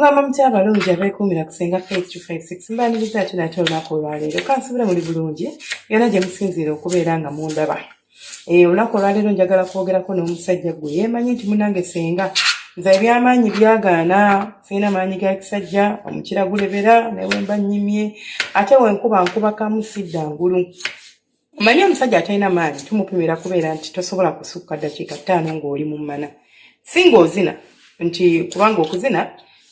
Mugamba mutya abalungi abeekuumira kusenga Face256 mbaniriza ate nate olunaku olwaleero kansubira muli bulungi yonna gye musinziira okubeera nga mundaba. Olunaku olwaleero njagala kwogerako n'omusajja gwe yeemanyi nti munange senga nze ebyamaanyi byagaana sirina maanyi ga kisajja omukira gulebera ne wemba nnyimye ate wenkuba nkuba kamu sidda ngulu. Omanyi omusajja atalina maanyi tumupimira kubeera nti tosobola kusukka ddakiika 5 ng'oli mu mana singa ozina nti kubanga okuzina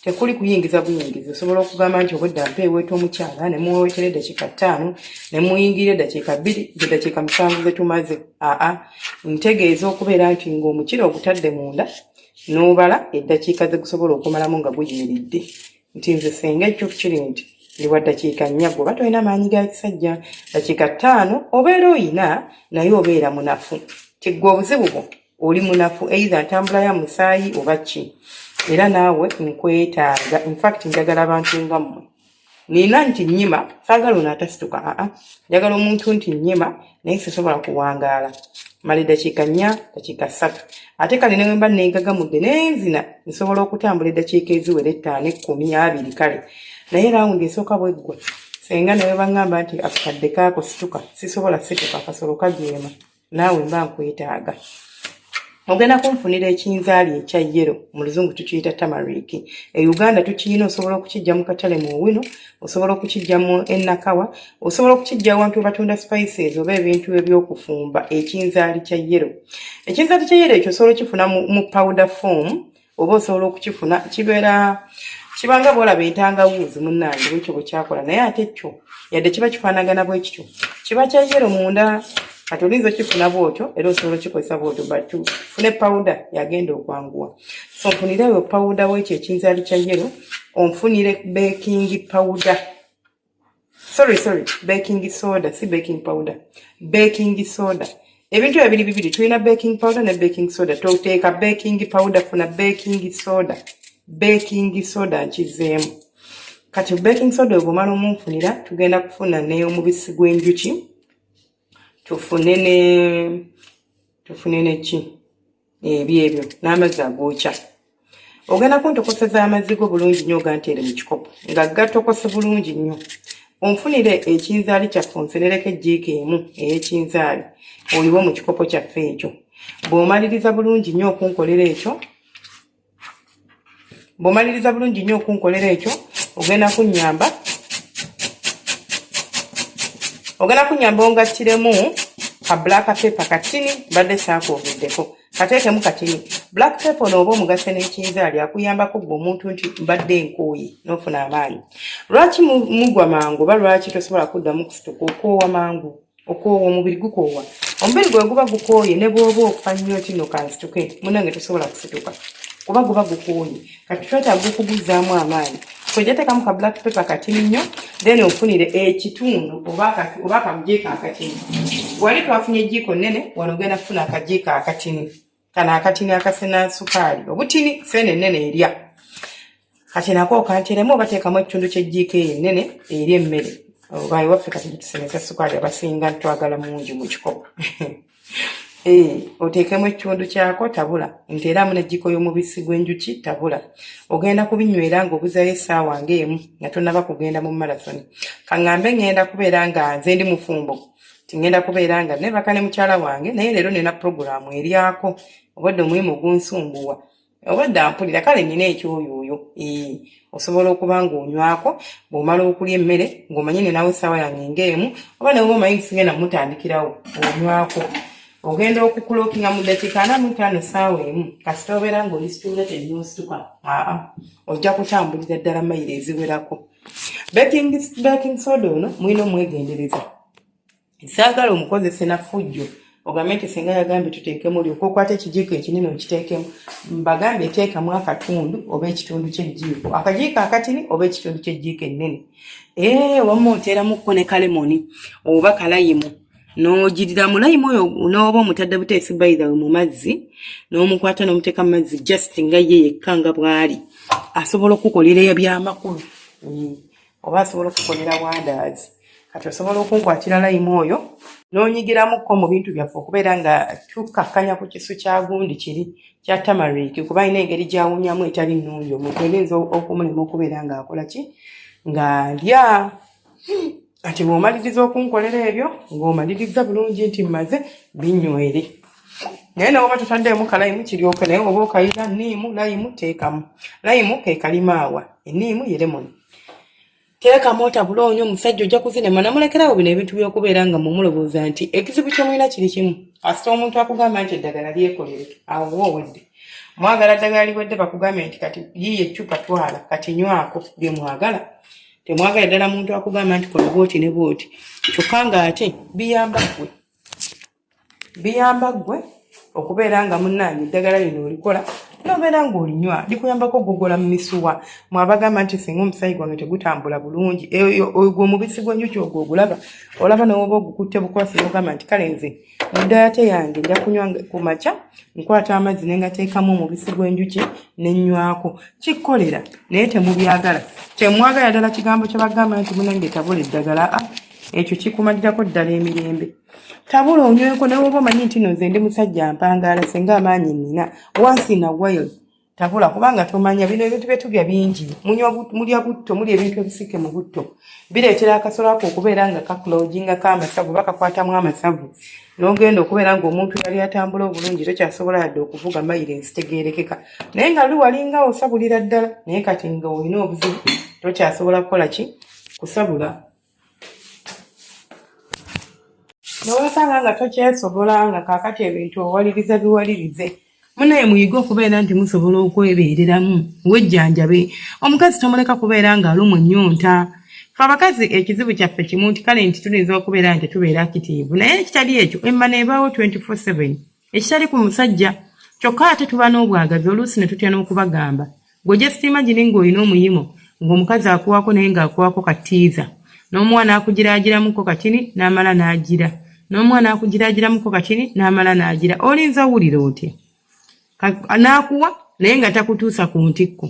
tekuli kuyingiza buyingiza osobola okugamba nti obwedda mpeeweeta omukyala ne muweetera eddakiika 5 ne muyingire eddakiika 2 eddakiika 7 ze tumaze ntegeeza okubeera nti ng'omukira ogutadde munda n'obala eddakiika ze gusobola okumalamu nga guyimiridde nti nze senga ekyo kiri nti liwa ddakiika 4 gwoba tolina maanyi ga kisajja ddakiika 5 obeera oyina naye obeera munafu tiggwe obuzibu bwo oli munafu either ntambula ya musaayi oba ki era naawe nkwetaaga infact njagala abantu nga mmwe nina nti nnyima saagala ono atasituka njagala omuntu nti nnyima naye sisobola kuwangaala mala eddakiika 4 ddakiika 3 ate kale ne wemba neegagamudde nenzina nsobola okutambula eddakiika eziwera 5 10 20 kale naye rawundi esooka bweggwa senga nawe baŋŋamba nti akukadde kaako situka sisobola situka akasolo kajeema naawe mba nkwetaaga. Ogenda kunfunira ekinzaali ekya yero mu luzungu tukiyita tamariki. Uganda tukiyina osobola okukijja mu katale mu Owino, osobola okukijja mu Ennakawa, osobola okukijja awantu batunda spices oba ebintu ebyokufumba ekinzaali kya yero. Ekinzaali kya yero ekyo osobola okifuna mu powder form oba osobola okukifuna kibeera kibanga bwolaba entangawuuzi munnange bwekyo bwe kyakola naye ate kyo yadde kiba kifaanagana bwe kityo kiba kya yero munda kati olinza okifuna bwotyo era osobola okikozesa bwotyo batu fune powder yagenda okwanguwa so nfunireyo powder w'ekyo ekinzaali kya yero onfunire baking powder baking soda si baking powder baking soda ebintu ebiri bibiri tulina baking powder ne baking soda toteeka baking powder funa baking soda nkizeemu kati baking soda obumala omunfunira tugenda kufuna n'omubisi gw'enjuki tufune ne ki ebyo n'amazzi agookya ogenda kuntokoseza amazzi go bulungi nnyo oganteere mu kikopo nga gatokose bulungi nnyo onfunire ekinzaali kyaffe onserereko ejjiika emu ey'ekinzaali oliwo mu kikopo kyaffe ekyo bw'omaliriza bulungi nnyo okunkolera ekyo ogenda kunyamba ongattiremu ka black pepper katini badde saakwogeddeko kateekemu katini black pepper n'oba omugase n'ekinzaali akuyambako gwe omuntu nti mbadde enkooye n'ofuna amaanyi lwaki mugwa mangu oba lwaki tosobola kuddamu kusituka okoowa mangu okoowa omubiri gukoowa omubiri gwe guba gukooye ne bw'oba okufa nnyo ti no kansituke munange tosobola kusituka kuba guba gukooye kati twetaaga okuguzzaamu amaanyi kwejateekamu ka black pepper katini nnyo then ofunire ekitundu oba akajiiko akatini wali twafunye ejjiiko nnene wano ogenda kufuna akajiiko akatini kano akatini akasena sukaali obutini sene nnene erya kati nako okanteeremu obateekamu ekitundu ky'ejjiiko eyo ennene eri emmere oba ewaffe kati gitusemesa sukaali abasinga twagala mungi mu kikopo oteekemu ekitundu kyako tabula nteeramu n'ejjiiko y'omubisi gw'enjuki tabula ogenda kubinywera ng'obuzayo essaawa ng'emu nga tonnaba kugenda mu marathoni kaŋŋambe ngenda kubeera nga nze ndi mufumbo tingenda kubeera nga nebaka ne mukyala wange naye leero nina puroguramu eryako obadde omulimu gunsumbuwa obadde ampulira kale nina ekyoyooyo osobola okuba ng'onywako bw'omala okulya emmere ng'omanyi ninawo essaawa yange ng'emu oba ne bwoba omanyi sigenda mutandikirawo onywako ogenda okukulookinga mu ddakiika 45 ssaawa emu kasita obeera ng'oli stimulated n'osituka ojja kutambulira ddala mayiro eziwerako baking soda ono mulina omwegendereza saagala omukozese na fujjo ogambe nti senga yagambye tuteekemu olyoka okwata ekijiiko ekinene okiteekemu mbagambye teekamu akatundu oba ekitundu ky'ejjiiko akajiiko akatini oba ekitundu ky'ejjiiko ennene wamma oteeramukko ne kalemoni oba kalayimu n'ogirira mu layimu oyo n'oba omutadde buteesi bayithawe mu mazzi n'omukwata n'omuteeka mu mazzi just nga ye yekka nga bw'ali asobola okukolera ebyamakulu oba asobola okukolera wonders kati osobola okunkwatira layimu oyo n'onyigiramuko mu bintu byaffe okubeera nga tukakkanya ku kisu kya gundi kiri kya tamariiki kuba alina engeri gyawunyamu etali nnungi omuntu oyinza okumulema okubeera ng'akola ki ng'alya ati bw'omaliriza okunkolera ebyo ng'omaliriza bulungi nti mmaze binywere naye nawoba totaddeemu kalayimu kiryoke naye oba okayira niimu layimu teekamu layimu ke kalimaawa enniimu ye lemoni teekamu otabula onyo omusajja ojja kuzinema namulekerawo bino ebintu by'okubeera nga mumulowooza nti ekizibu kyomulina kiri kimu kasita omuntu akugamba nti eddagala lyekolere awo owedde mwagala ddagala liwedde bakugambye nti kati yiye eccupa twala kati nywako bye mwagala temwagala ddala muntu akugamba nti kola bwoti ne bwoti kyokka ng'ate biyamba ggwe okubeera nga munnange eddagala lino olikola nobeera ng'olinywa likuyambako gogola mu misuwa mwabagamba nti singa omusayi gwange tegutambula bulungi ogwo omubisi gw'enjuki ogwo ogulaba olaba n'oba ogukutte bukwasi n'ogamba nti kale nze mu dayate yange nja kunywa ku makya nkwata amazzi ne ngateekamu omubisi gw'enjuki ne nywako kikkolera naye temubyagala temwagala ddala kigambo kye bagamba nti munange tabula eddagala ekyo kikumalirako ddala emirembe tabula onyweko naye oba omanyi nti nno nze ndi musajja mpangaala singa amaanyi nnina once in a while tabula kubanga tomanya bino ebintu bye tulya bingi mulya butto mulya ebintu ebisike mu butto bireetera akasolo ako okubeera nga kakulojingako amasavu bakakwatamu amasavu n'ogenda okubeera ng'omuntu yali atambula obulungi tokyasobola yadde okuvuga mayirensi tegeerekeka naye nga luli walinga osabulira ddala naye kati nga olina obuzibu tokyasobola kukola ki kusabula nowasanga nga tokyesobola nga kaakati ebintu owaliriza biwalirize munaye muyige okubeera nti musobola okwebeereramu wejjanjabe omukazi tomuleka kubeera ng'alumwa ennyonta fe abakazi ekizibu kyaffe kimu nti kale nti tuyinza okubeera nti tubeera akitiivu naye ekitali ekyo emmana ebaawo 24/7 ekitali ku musajja kyokka ate tuba n'obwagazi oluusi ne tutya n'okubagamba gwe sitiima giri ng'olina omuyimo ng'omukazi akuwako naye ng'akuwako katiiza n'omwana akugiraagiramuko katini n'amala n'agira n'omwana akugiraagiramuko katini n'amala n'agira olinza wulira otya n'akuwa naye nga takutuusa ku ntikko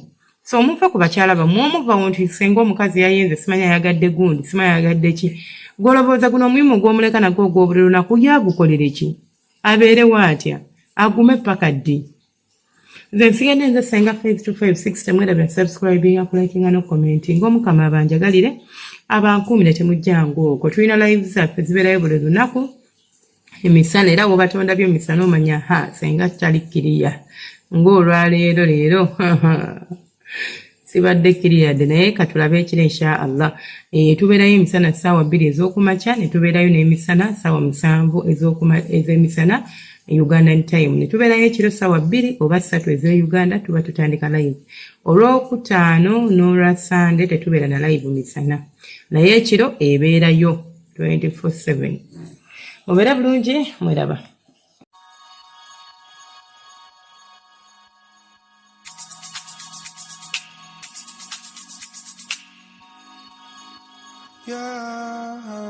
so omuva ku bakyala bammwe omuva nti senga omukazi yayenze simanya yagadde gundi simanya yagadde ki golobooza guno omulimu gw'omuleka nagwo ogw'obuli lunaku yagukolere ki abeerewo atya agume paka ddi nze nsigadde nze senga 525 temwerabya subscribinga kulakinga no commenting omukama abanjagalire abankuumire temujjangu okwo tulina live zaffe zibeerayo buli lunaku emisana era wobatonda byo emisana omanya senga kitali kiriya ng'olwaleero sibadde kiriyadde naye katulabe ekiro insha allah tubeerayo emisana ssaawa 2 ez'okumakya ne tubeerayo n'emisana ssaawa 7 ez'emisana Ugandan time ne tubeerayo ekiro ssaawa 2 oba 3 ez'Uganda tuba tutandika live olwokutaano n'olwasande tetubeera na live misana naye ekiro ebeerayo 24/7 mubeera bulungi mweraba Yeah.